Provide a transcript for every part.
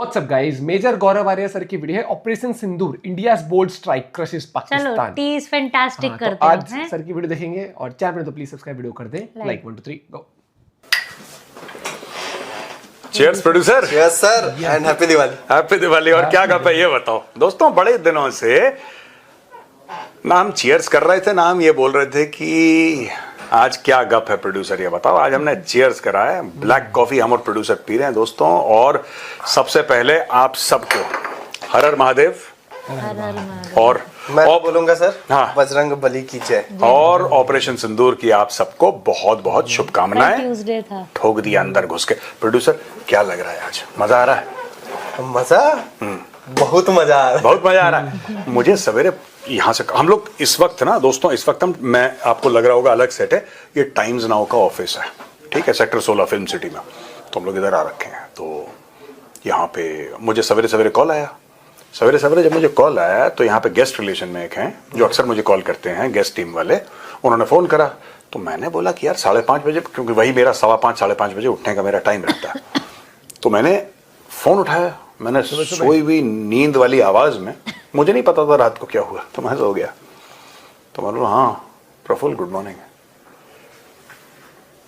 What's up guys, major Gaurav Arya sir की video है operation Sindoor, India's bold strike crushes Pakistan. चलो T is fantastic करते तो आज हैं सर की वीडियो देखेंगे और चैनल पे तो प्लीज सब्सक्राइब वीडियो कर दें। Like 1 2 3 go. Cheers producer. Yes sir and happy Diwali. Happy Diwali. और क्या गप है ये बताओ दोस्तों, बड़े दिनों से ना हम चीयर्स कर रहे थे ना हम ये बोल रहे थे कि आज क्या गप है प्रोड्यूसर, ये बताओ। आज हमने चीयर्स करा है, ब्लैक कॉफी हम और प्रोड्यूसर पी रहे हैं दोस्तों। और सबसे पहले आप सबको हर हर महादेव। और मैं बोलूंगा सर, हाँ। बजरंग बली की जय। और ऑपरेशन सिंदूर की आप सबको बहुत बहुत शुभकामनाएं। ट्यूसडे था, ठोक दिया अंदर घुस के। प्रोड्यूसर क्या लग रहा है, आज मजा आ रहा है? मजा बहुत मजा आ रहा है। बहुत मजा आ रहा है मुझे। सवेरे यहाँ से हम लोग इस वक्त ना दोस्तों, इस वक्त हम, मैं आपको लग रहा होगा अलग सेट है, ये टाइम्स नाउ का ऑफिस है, ठीक है, सेक्टर 16 फिल्म सिटी में। तो हम लोग इधर आ रखे हैं। तो यहाँ पे मुझे सवेरे सवेरे कॉल आया। सवेरे सवेरे जब मुझे कॉल आया तो यहाँ पे गेस्ट रिलेशन में एक हैं जो अक्सर मुझे कॉल करते हैं, गेस्ट टीम वाले। उन्होंने फ़ोन करा तो मैंने बोला कि यार 5:30 बजे, क्योंकि वही मेरा 5:15 5:30 बजे उठने का मेरा टाइम रहता है। तो मैंने फ़ोन उठाया। मैंने सोई हुई नींद वाली आवाज़ में, मुझे नहीं पता था रात को क्या हुआ, तो मैं सो गया। तो मैंने बोला हाँ प्रफुल्ल गुड मॉर्निंग।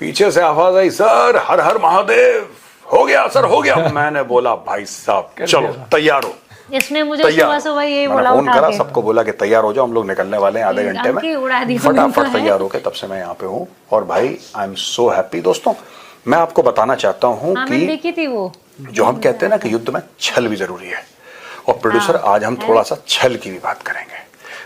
पीछे से आवाज़ आई, सर हर हर महादेव। हो गया सर, हो गया। मैंने बोला भाई साहब चलो तैयार हो। इसने मुझे सुबह सुबह यही बोला, फोन करा सबको, बोला कि तैयार हो जाओ, हम लोग निकलने वाले हैं आधे घंटे में। फटाफट तैयार होके तब से मैं यहाँ पे हूँ। और भाई आई एम सो हैप्पी। दोस्तों मैं आपको बताना चाहता हूँ कि देखी थी वो, जो हम कहते हैं ना कि युद्ध में छल भी जरूरी है। और प्रोड्यूसर आज हम थोड़ा सा छल की भी बात करेंगे।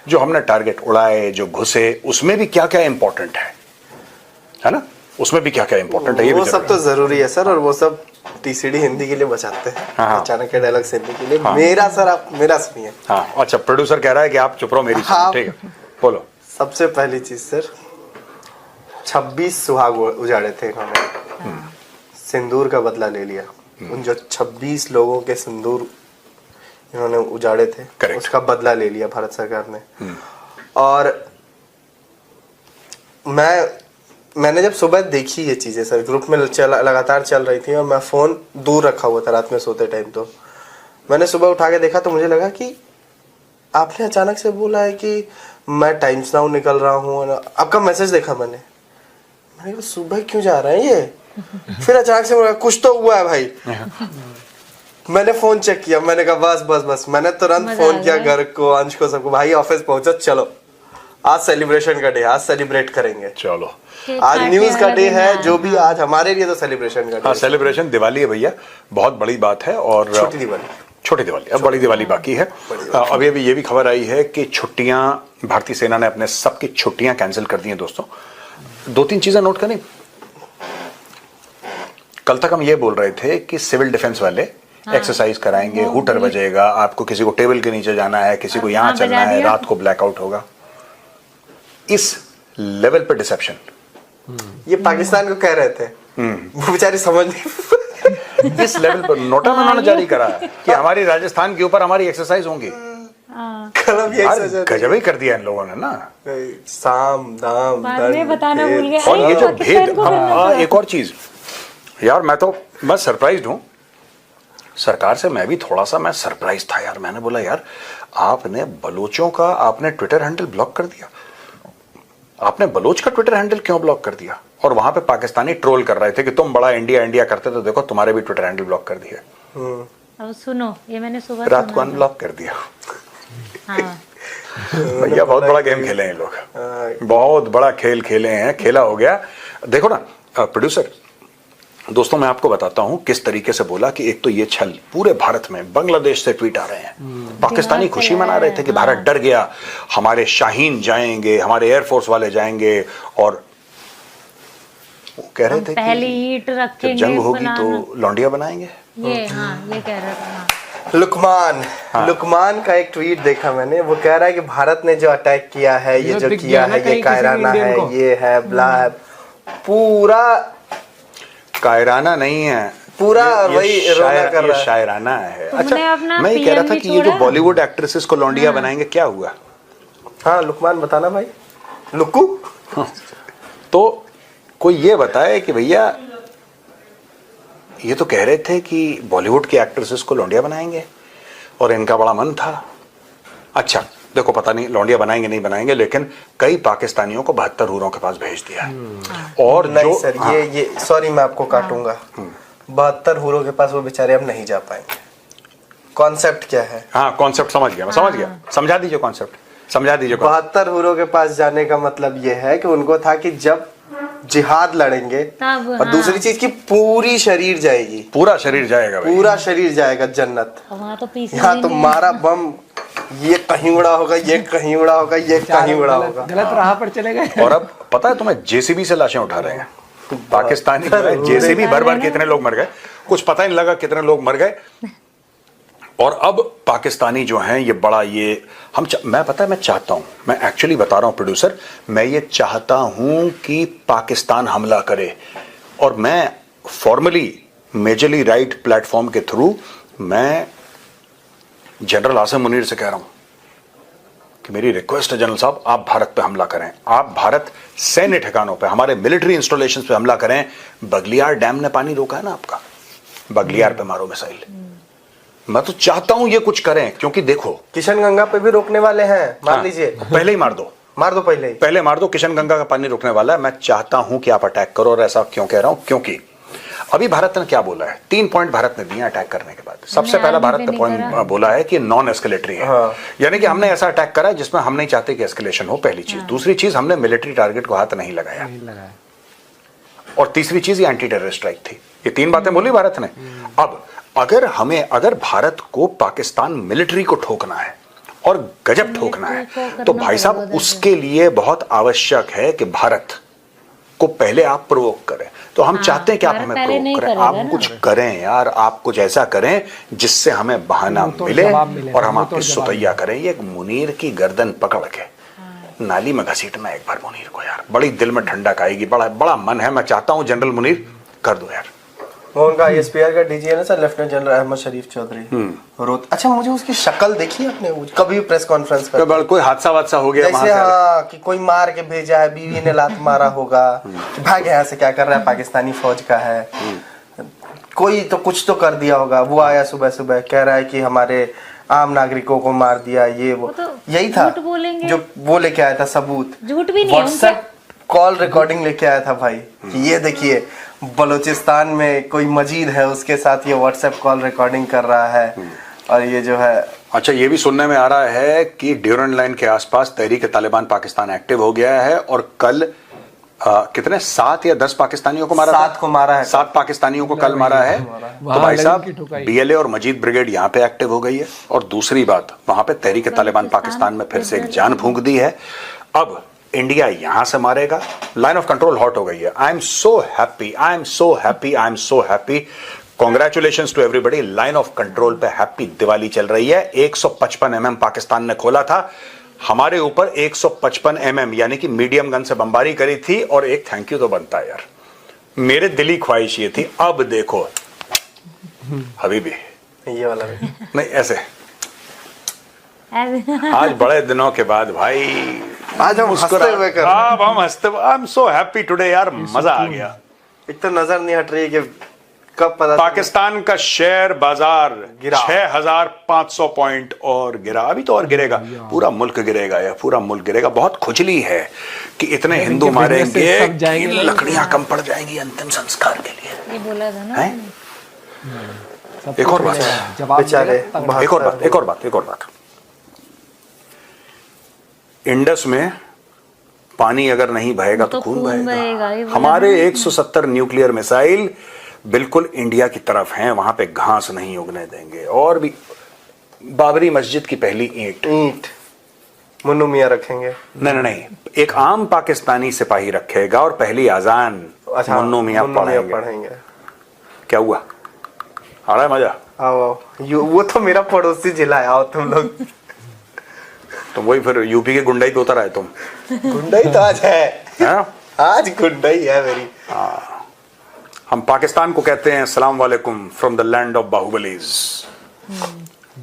जो हमने टारगेट उड़ाए, जो घुसे, उसमें भी क्या क्या इंपॉर्टेंट है ना, उसमें भी क्या क्या इंपॉर्टेंट है, ये वो भी सब तो जरूरी है सर। और वो सब टीसीडी हिंदी के लिए बचाते हैं, हाँ। अचानक के डायलॉग सुनने के लिए। मेरा सर, आप मेरा सुनिए। हाँ अच्छा, प्रोड्यूसर कह रहा है कि आप चुप रहो, मेरी हाँ। ठीक है बोलो। सबसे पहली चीज सर, 26 सुहाग उजाड़े थे इन्होंने, सिंदूर का बदला ले लिया। उन जो 26 लोगों के सिंदूर इन्होंने उजाड़े थे, Correct. उसका बदला ले लिया भारत सरकार ने। और मैंने जब सुबह देखी ये चीजें सर, ग्रुप में लगातार चल रही थी और मैं फोन दूर रखा हुआ था रात में सोते टाइम। तो मैंने सुबह उठा के देखा तो मुझे लगा कि आपने अचानक से बोला है कि मैं टाइम्स नाउ निकल रहा हूँ। आपका मैसेज देखा मैंने कहा सुबह क्यों जा रहे हैं ये। फिर अचानक से मुझे कुछ तो हुआ है भाई। मैंने फोन चेक किया, मैंने कहा बस बस बस। मैंने तुरंत फोन किया घर को, अंश को, सबको, भाई ऑफिस पहुंचो, चलो आज सेलिब्रेशन का डे, आज सेलिब्रेट करेंगे। चलो आज न्यूज का डे है, जो भी आज हमारे लिए तो सेलिब्रेशन का डे। हाँ सेलिब्रेशन, दिवाली है भैया, बहुत बड़ी बात है। और छोटी दिवाली, अब बड़ी दिवाली बाकी है। अभी अभी ये भी खबर आई है कि छुट्टियां, भारतीय सेना ने अपने सबकी छुट्टियां कैंसिल कर दी हैं दोस्तों। 2-3 चीजें नोट करें। कल तक हम ये बोल रहे थे कि सिविल डिफेंस वाले एक्सरसाइज कराएंगे, हूटर बजेगा, आपको किसी को टेबल के नीचे जाना है, किसी को यहाँ चलना है, रात को ब्लैकआउट होगा। इस लेवल पे डिसेप्शन ये पाकिस्तान को कह रहे थे, वो बेचारे समझ नहीं। इस लेवल पर नोटा में उन्होंने जारी करा कि हमारी राजस्थान के ऊपर हमारी एक्सरसाइज होंगी। गजब ही कर दिया इन लोगों ने ना। साम दाम बताना भूल गए। और ये जो भेद, एक और चीज यार, मैं सरप्राइज्ड हूँ सरकार से। मैं भी थोड़ा सा मैं सरप्राइज था यार। मैंने बोला यार आपने बलोचों का आपने ट्विटर हैंडल ब्लॉक कर दिया। आपने बलोच का ट्विटर हैंडल क्यों ब्लॉक कर दिया? और वहां पे पाकिस्तानी ट्रोल कर रहे थे कि तुम बड़ा इंडिया इंडिया करते, तो देखो तुम्हारे भी ट्विटर हैंडल ब्लॉक कर दिया। अब सुनो, ये मैंने सुबह रात को अनब्लॉक कर दिया। हाँ। भैया बहुत बड़ा गेम खेले हैं लोग, बहुत बड़ा खेल खेले हैं, खेला हो गया। देखो ना प्रोड्यूसर, दोस्तों मैं आपको बताता हूं किस तरीके से बोला कि एक तो ये छल पूरे भारत में, बांग्लादेश से ट्वीट आ रहे हैं, पाकिस्तानी खुशी मना रहे थे कि भारत डर गया, हमारे शाहीन जाएंगे, हमारे एयरफोर्स वाले जाएंगे। और वो कह रहे थे पहली ईंट रखेंगे, जब जंग होगी तो लौंडिया बनाएंगे। ये ये कह रहा था लुकमान का एक ट्वीट देखा मैंने। वो कह रहा है कि भारत ने जो अटैक किया है, ये जो किया है, ये कायराना है, ये है ब्ला है, पूरा कायराना नहीं है, पूरा वही रोना कर रहा है, शायराना है। अच्छा मैं ये कह रहा था कि ये जो बॉलीवुड एक्ट्रेसेस को लौंडिया बनाएंगे, क्या हुआ? हाँ लुकमान बताना भाई, लुक्कू। तो कोई ये बताए कि भैया ये तो कह रहे थे कि बॉलीवुड की एक्ट्रेसेस को लौंडिया बनाएंगे और इनका बड़ा मन था। अच्छा देखो, पता नहीं लौंडिया बनाएंगे नहीं बनाएंगे, लेकिन कई पाकिस्तानियों को 72 हूरों के पास भेज दिया है। और नहीं जो सर, ये सॉरी मैं आपको काटूंगा, 72 हूरों के पास वो बेचारे अब नहीं जा पाएंगे। कॉन्सेप्ट क्या है? हाँ कॉन्सेप्ट समझ गया, मैं समझ गया। समझा दीजिए कॉन्सेप्ट, समझा दीजिए। 72 हूरों के पास जाने का मतलब ये है कि उनको था कि जब जिहाद लड़ेंगे तब, और दूसरी चीज की पूरी शरीर जाएगी, पूरा शरीर जाएगा भाई। पूरा शरीर जाएगा जन्नत। वहाँ तो पीस यहाँ तो मारा बम, ये कहीं उड़ा होगा, ये कहीं उड़ा होगा, ये कहीं उड़ा होगा। गलत राह पर चले गए। और अब पता है तुम्हें, जेसीबी से लाशें उठा रहे हैं पाकिस्तानी। जेसीबी भर भर कितने लोग मर गए, कुछ पता ही नहीं लगा कितने लोग मर गए। और अब पाकिस्तानी जो हैं ये बड़ा ये मैं पता है मैं चाहता हूं, मैं एक्चुअली बता रहा हूं प्रोड्यूसर, मैं ये चाहता हूं कि पाकिस्तान हमला करे। और मैं फॉर्मली मेजरली राइट प्लेटफॉर्म के थ्रू मैं जनरल आसिम मुनीर से कह रहा हूं कि मेरी रिक्वेस्ट है जनरल साहब, आप भारत पे हमला करें, आप भारत सैन्य ठिकानों पे, हमारे मिलिट्री इंस्टॉलेशंस पे हमला करें। बगलियार डैम ने पानी रोका है ना आपका, बगलियार पे मारो मिसाइल। मैं तो चाहता हूं ये कुछ करें, क्योंकि देखो किशन गंगा पे भी रोकने वाले हैं, मान लीजिए। पहले ही मार दो, मार दो पहले मार दो। किशन गंगा का पानी रुकने वाला है। मैं चाहता हूं कि आप अटैक करो। और ऐसा क्यों कह रहा हूं, क्योंकि अभी भारत ने क्या बोला है, 3 पॉइंट भारत ने दिए अटैक करने के बाद। सबसे पहला भारत ने पॉइंट बोला है कि नॉन एस्केलेटरी है। यानी कि हमने ऐसा अटैक करा जिसमें हम नहीं चाहते कि एस्केलेशन हो, पहली चीज। दूसरी चीज, हमने मिलिट्री टारगेट को हाथ नहीं लगाया। और तीसरी चीज, ये एंटी टेररिस्ट स्ट्राइक थी। ये 3 बातें बोली भारत ने। अब अगर भारत को पाकिस्तान मिलिट्री को ठोकना है और गजब ठोकना है, तो भाई साहब उसके लिए बहुत आवश्यक है कि भारत को पहले आप प्रोवोक करें। तो हम चाहते हैं कि आप हमें प्रोवोक करें, आप कुछ करें यार, आप कुछ ऐसा करें जिससे हमें बहाना मिले और हम आपकी सुतैया करें। ये मुनीर की गर्दन पकड़ के नाली में घसीटना एक बार मुनीर को यार, बड़ी दिल में ठंडक आएगी। बड़ा बड़ा मन है, मैं चाहता हूं जनरल मुनीर कर दो यार। वो उनका ISPR का DG है ना सर, लेफ्टिनेंट जनरल अहमद शरीफ चौधरी। अच्छा, मुझे उसकी शक्ल देखी आपने कभी प्रेस कॉन्फ्रेंस पर? कोई हादसा वादसा हो गया जैसे हाँ, कि कोई मार के भेजा है, बीवी ने लात मारा होगा, कि भाग यहाँ से, क्या कर रहा है, पाकिस्तानी फौज का है, कोई तो कुछ तो कर दिया होगा। वो आया सुबह सुबह कह रहा है कि हमारे आम नागरिकों को मार दिया, ये वो तो यही था जो वो लेके आया था सबूत। झूठ भी नहीं, व्हाट्सएप कॉल रिकॉर्डिंग लेके आया था भाई, कि ये देखिए बलूचिस्तान में कोई मजीद है, उसके साथ ये व्हाट्सएप कॉल रिकॉर्डिंग कर रहा है। और ये जो है, अच्छा ये भी सुनने में आ रहा है कि ड्यूरन लाइन के आसपास तहरीक तालिबान पाकिस्तान एक्टिव हो गया है। और कल कितने 7 या 10 पाकिस्तानियों को मारा, 7 को मारा है, 7 पाकिस्तानियों को कल मारा है। तो भाई साहब BLA और मजीद ब्रिगेड यहाँ पे एक्टिव हो गई है। और दूसरी बात, वहां पे तहरीक तालिबान पाकिस्तान में फिर से एक जान फूंक दी है। अब इंडिया यहां से मारेगा, लाइन ऑफ कंट्रोल हॉट हो गई है। I am so happy, I am so happy, I am so happy. Congratulations to everybody. Line of control पे हैप्पी दिवाली चल रही है। 155 mm पाकिस्तान ने खोला था, हमारे ऊपर 155 mm यानी कि मीडियम गन से बमबारी करी थी। और एक थैंक यू तो बनता है यार, मेरे दिली ख्वाहिश ये थी। अब देखो हबीबी, ये वाला भी नहीं ऐसे आज बड़े दिनों के बाद भाई, आज हम हंसते हुए कर, अब हम हंसते, आई एम सो हैप्पी टुडे यार, मजा आ गया। एक तो नजर नहीं हट रही कि कब पता पाकिस्तान का शेयर बाजार गिरा 6500 पॉइंट और गिरा, अभी तो और गिरेगा, पूरा मुल्क गिरेगा यार, पूरा मुल्क गिरेगा। बहुत खुजली है कि इतने हिंदू मारेंगे, लकड़ियां कम पड़ जाएंगी अंतिम संस्कार के लिए। ये बोला था ना। एक और बात, एक और बात, इंडस में पानी अगर नहीं बहेगा तो खून बहेगा। हमारे 170 न्यूक्लियर मिसाइल बिल्कुल इंडिया की तरफ हैं, वहां पे घास नहीं उगने देंगे। और भी बाबरी मस्जिद की पहली ईंट मुन्नू मियां रखेंगे। नहीं, एक आम पाकिस्तानी सिपाही रखेगा और पहली अजान मुन्नू मियां पढ़ेंगे। क्या हुआ, आ रहा है मजा? आओ, वो तो मेरा पड़ोसी जिला है, आओ तुम लोग। तो वही फिर यूपी के गुंडाई पे उतर आए तुम। गुंडाई तो आज है, आज गुंडाई है मेरी। हम पाकिस्तान को कहते हैं अस्सलाम वालेकुम from the land of बाहुबलीज,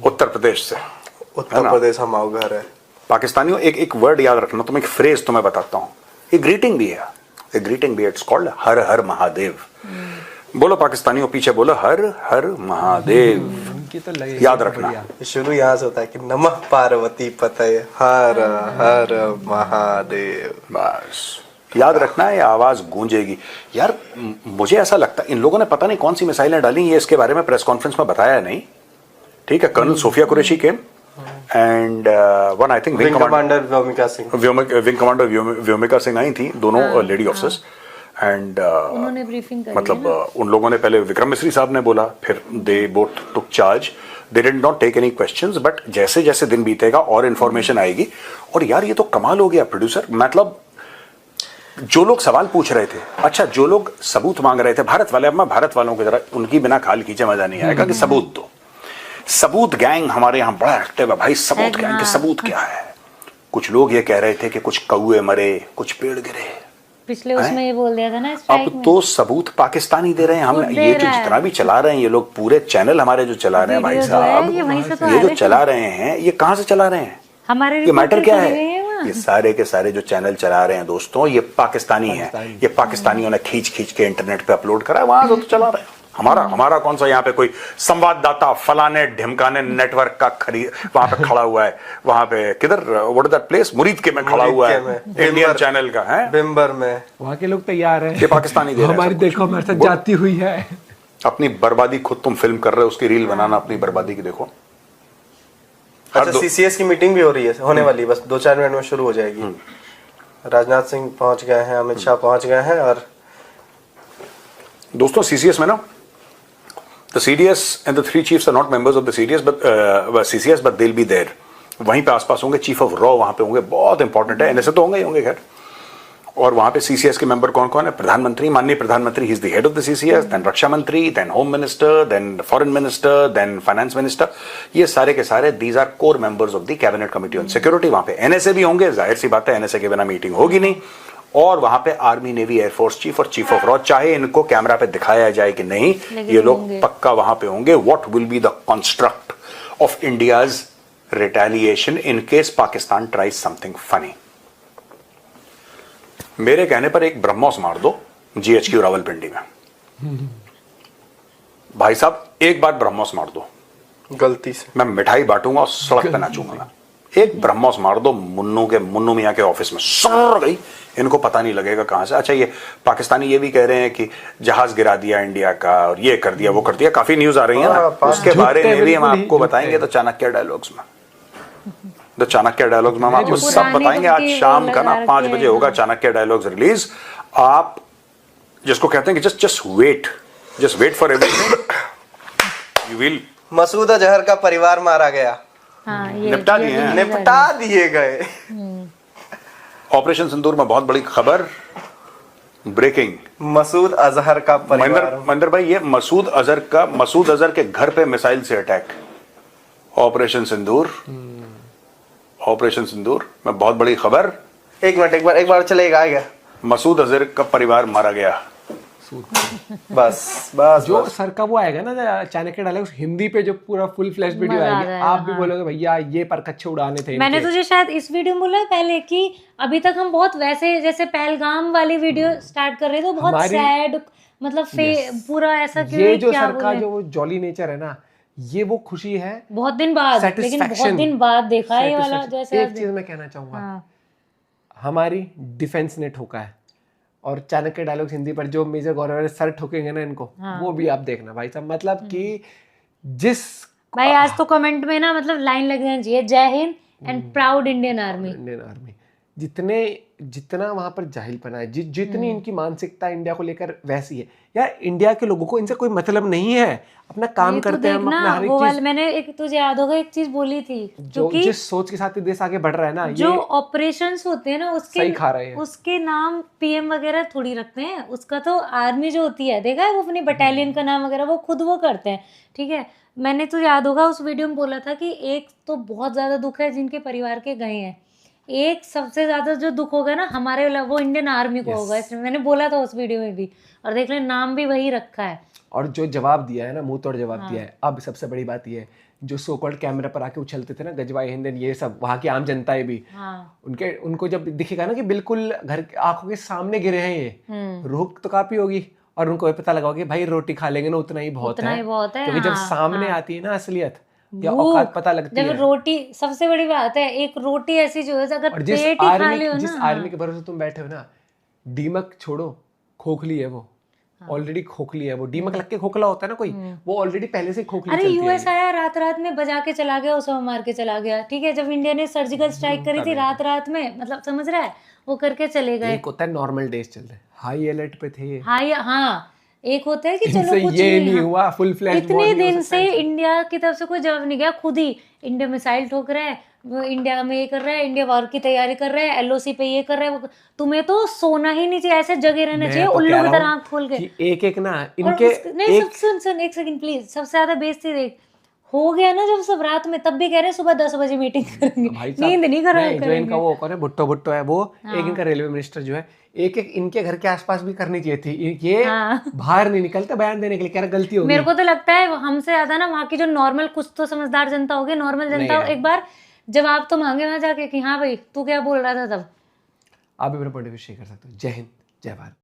Uttar Pradesh से। उत्तर प्रदेश हमारा घर है। पाकिस्तानियों एक वर्ड याद रखना, तुम एक फ्रेज तुम्हें बताता हूं, एक ग्रीटिंग भी है, इट्स कॉल्ड हर हर महादेव। बोलो पाकिस्तानियों, पीछे बोलो हर हर महादेव। उनकी तो लगे याद रखना। शुरू यहाँ से होता है कि नमः पार्वती पतये हर हर महादेव। बस याद रखना है, ये आवाज गूंजेगी यार। मुझे ऐसा लगता है इन लोगों ने पता नहीं कौन सी मिसाइलें डाली, ये इसके बारे में प्रेस कॉन्फ्रेंस में बताया नहीं। ठीक है, colonel Sofia Qureshi came and one I think wing commander Vyomika Singh, wing commander Vyomika Singh आई थी, दोनों लेडी ऑफिसर्स। एंड उन्होंने ब्रीफिंग करी मतलब उन लोगों ने पहले विक्रम मिश्री साहब ने बोला, फिर they both took charge, they did not take any questions, but जैसे जैसे दिन बीतेगा और इन्फॉर्मेशन आएगी। और यार ये तो कमाल हो गया प्रोड्यूसर, मतलब जो लोग सवाल पूछ रहे थे, अच्छा जो लोग सबूत मांग रहे थे, भारत वाले, अब मैं भारत वालों की तरह उनकी बिना खाल खींचे मजा नहीं आएगा कि सबूत दो। सबूत गैंग हमारे यहाँ बड़ा एक्टिव है भाई, सबूत गैंग के सबूत क्या है। कुछ लोग ये कह रहे थे कि कुछ कौए मरे, कुछ पेड़ गिरे, पिछले उसमें ये बोल दिया था ना स्ट्राइक अब में। तो सबूत पाकिस्तानी दे रहे हैं। हम ये जो जितना भी चला रहे हैं ये लोग, पूरे चैनल हमारे जो चला रहे हैं भाई साहब, ये जो चला रहे हैं ये कहाँ से चला रहे हैं, हमारे ये मैटर क्या है? है ये सारे के सारे जो चैनल चला रहे हैं दोस्तों, ये पाकिस्तानी है। ये पाकिस्तानियों ने खींच खींच के इंटरनेट पे अपलोड करा है, वहां से तो चला रहे हैं। हमारा कौन सा यहाँ पे कोई संवाददाता फलाने ढिमकाने नेटवर्क का वहां पे खड़ा हुआ है, वहां पे किधर, व्हाट इज दैट प्लेस, मुरीद के में खड़ा हुआ है, इंडियन चैनल का है, बिम्बर में। वहां के लोग तैयार हैं, ये पाकिस्तानी दे रहे हैं हमारी सब कुछ। देखो हमारे साथ जाती हुई है। अपनी बर्बादी खुद तुम फिल्म कर रहे हो, उसकी रील बनाना अपनी बर्बादी की देखो। अच्छा, सीसीएस की मीटिंग भी हो रही है, होने वाली है, बस 2-4 मिनट में शुरू हो जाएगी। राजनाथ सिंह पहुंच गए हैं, अमित शाह पहुंच गए हैं। और दोस्तों सीसीएस में ना, the CDS and the 3 chiefs are not members of the CDS but they'll be there। वहीं पे आसपास होंगे, चीफ ऑफ रॉ वहां पे होंगे, बहुत इंपॉर्टेंट है। एनएसए तो होंगे ही होंगे खैर। और वहां पे सीसीएस के मेंबर कौन कौन है? प्रधानमंत्री, माननीय प्रधानमंत्री, he is the head of the CCS, then रक्षा मंत्री, then home minister, then foreign minister, then finance minister. ये सारे के सारे these are core members of the cabinet committee on security. वहां पे एनएसए भी होंगे, जाहिर सी बात है एनएसए के बिना मीटिंग होगी नहीं। और वहां पे आर्मी, नेवी, एयरफोर्स चीफ और चीफ ऑफ रॉ, चाहे इनको कैमरा पे दिखाया जाए कि नहीं, ये लोग पक्का वहां पे होंगे। What will be the construct of India's retaliation in case Pakistan tries something funny. मेरे कहने पर एक ब्रह्मोस मार दो जीएचक्यू रावलपिंडी में। भाई साहब एक बार ब्रह्मोस मार दो, गलती से मैं मिठाई बांटूंगा और सड़क पे नाचूंगा मैं। एक ब्रह्मोस मार दो मुन्नू मियां के ऑफिस में, सर गई, इनको पता नहीं लगेगा कहां से। अच्छा, ये पाकिस्तानी ये भी कह रहे हैं कि जहाज गिरा दिया इंडिया का, और ये कर दिया वो कर दिया, काफी न्यूज आ रही है ना, उसके बारे में भी हम आपको बताएंगे। तो चाणक्य डायलॉग्स में, तो चाणक्य डायलॉग्स में हम आपको सब बताएंगे। आज शाम का ना 5 बजे होगा चाणक्य डायलॉग्स रिलीज। आप जिसको कहते हैं कि just wait for everything, you will. Masood Azhar का परिवार मारा गया, निपटा दिए गए। ऑपरेशन सिंदूर में बहुत बड़ी खबर, ब्रेकिंग, मसूद अजहर का परिवार। महेंद्र भाई, ये मसूद अजहर के घर पे मिसाइल से अटैक, ऑपरेशन सिंदूर में बहुत बड़ी खबर। एक बार चलेगा, आएगा। मसूद अजहर का परिवार मारा गया। बस जो सर का वो आएगा ना चाणक्य डायलॉग्स हिंदी पे, जो पूरा फुल फ्लैश वीडियो आएगी, आप भी बोलोगे भैया ये परकच्चे उड़ाने थे। मैंने तुझे शायद इस वीडियो में बोला पहले कि अभी तक हम बहुत वैसे जैसे पहलगाम वाली वीडियो स्टार्ट कर रहे थे, बहुत सैड, मतलब पूरा ऐसा क्यों, ये जो सर का जो जॉली नेचर है ना, ये वो खुशी है बहुत दिन बाद, लेकिन बहुत दिन बाद देखा है ये वाला। जैसे एक चीज मैं कहना चाहूंगा, हमारी डिफेंस ने ठोका है, और चाणक्य डायलॉग्स हिंदी पर जो मेजर गौरव सर ठोकेंगे ना इनको, वो भी आप देखना भाई साहब। मतलब कि जिस भाई आज तो कमेंट में ना मतलब लाइन लग जानी चाहिए, जय Hind and proud Indian army. जितना वहां पर जाहिलपना है, जितनी इनकी मानसिकता इंडिया को लेकर वैसी है यार, इंडिया के लोगों को इनसे कोई मतलब नहीं है, अपना काम करते हैं हम अपना हर एक चीज। मैंने एक, तुझे याद होगा एक चीज बोली थी, जो जिस सोच के साथ ये देश आगे बढ़ रहा है ना, जो ऑपरेशंस होते हैं ना उसके सही खा रहे हैं, उसके नाम पीएम वगैरह थोड़ी रखते हैं, उसका तो आर्मी जो होती है, देखा है वो अपनी बटालियन का नाम वगैरह वो खुद वो करते हैं। ठीक है, मैंने तो याद होगा उस वीडियो में बोला था कि एक तो बहुत ज्यादा दुख है जिनके परिवार के गए हैं, एक सबसे ज्यादा जो दुख होगा ना हमारे, वो इंडियन आर्मी को होगा। इसलिए मैंने बोला था उस वीडियो में भी, और देख ले नाम भी वही रखा है। और जो जवाब दिया है ना, मुंह तोड़ जवाब दिया है। अब सबसे बड़ी बात ये है, जो सो कॉल्ड कैमरा पर आके उछलते थे ना गजवाई हिंद, ये सब वहां की आम जनताएं भी, उनको जब दिखेगा ना कि बिल्कुल घर आंखों के सामने गिरे हैं ये, रोक तो काफी होगी। और उनको ये पता लगा कि भाई रोटी खा लेंगे ना उतना ही बहुत उतना है, ही बहुत है, क्योंकि जब हाँ, सामने हाँ। आती है ना असलियत या भूख, औकात पता लगती जब है। रोटी, सबसे बड़ी बात है, एक रोटी ऐसी जो है अगर और जिस पेट ही खा आर्मी लियो जिस ना, आर्मी के भरोसे तुम बैठे हो ना, दीमक छोड़ो, खोखली है वो, ऑलरेडी खोखली है वो। दीमक लग के खोखला होता है ना कोई, वो ऑलरेडी पहले से खोखली अरे चलती है। यूएस आया, रात रात में बजा के चला गया, उसे मार के चला गया, ठीक है। जब इंडिया ने सर्जिकल स्ट्राइक करी थी रात रात में, मतलब समझ रहा है, वो करके चले गए। एक होता है नॉर्मल डेज चल रहे, हाई अलर्ट पे थे ये। हाँ हाँ, एक होता है कि चलो इनसे कुछ ये नहीं, नहीं हुआ, फुल फ्लैश इतने दिन से इंडिया की तरफ से कोई जवाब नहीं गया, खुद ही इंडिया मिसाइल ठोक रहा है, वो इंडिया में ये कर रहा है, इंडिया वॉर की तैयारी कर रहा है, एलओसी पे ये कर रहा है, तुम्हें तो सोना ही नहीं चाहिए, ऐसे जगे रहना चाहिए उल्लू की तरह आंख खोल के। एक एक ना और इनके नहीं, सुन एक सेकंड प्लीज, सबसे ज्यादा बेइज्जती देख हो गया ना जब सब रात में, तब भी कह रहे हैं सुबह 10 बजे मीटिंग करेंगे, भाई साहब, नींद नहीं जो करेंगे। इनका वो कौन है, भुट्टो भुट्टो है वो, एक इनका रेलवे मिनिस्टर जो है, एक एक इनके घर के आसपास भी करनी चाहिए थी ये। बाहर नहीं निकलते बयान देने के लिए, कह रहा गलती होगी। मेरे को तो लगता है हमसे ज्यादा ना वहाँ की जो नॉर्मल, कुछ तो समझदार जनता होगी, नॉर्मल जनता एक बार जवाब तो मांगे वहां जाके कि हाँ भाई तू क्या बोल रहा था तब। आप भी मेरा पॉइंट ऑफ व्यू शेयर कर सकते हो। जय हिंद, जय भारत।